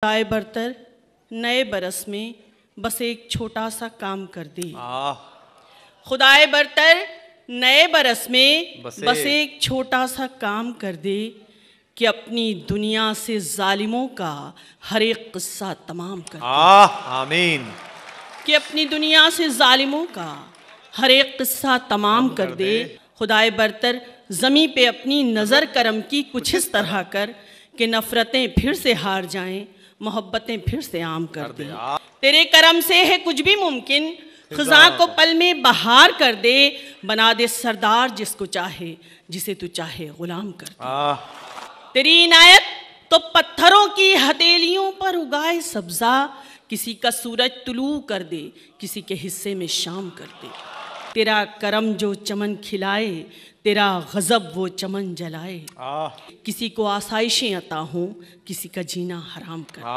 खुदाए बरतर नए बरस में बस एक छोटा सा काम कर दे। खुदाए बरतर नए बरस में बस एक छोटा सा काम कर दे कि अपनी दुनिया से जालिमों का हर एक किस्सा तमाम कर दे। आमीन। कि अपनी दुनिया से जालिमों का हर एक किस्सा तमाम कर दे। खुदाए बरतर ज़मी पे अपनी नज़र करम की कुछ इस तरह कर कि नफ़रतें फिर से हार जाएं, मोहब्बतें फिर से आम कर दे। तेरे करम से है कुछ भी मुमकिन, ख़ज़ां को पल में बहार कर दे। बना दे सरदार जिसको चाहे, जिसे तू चाहे ग़ुलाम कर दे। तेरी इनायत तो पत्थरों की हथेलियों पर उगाए सब्ज़ा, किसी का सूरज तुलू कर दे, किसी के हिस्से में शाम कर दे। तेरा करम जो चमन खिलाए, तेरा गज़ब वो चमन जलाए। किसी को आसाइशें अता हों, किसी का जीना हराम कर दे।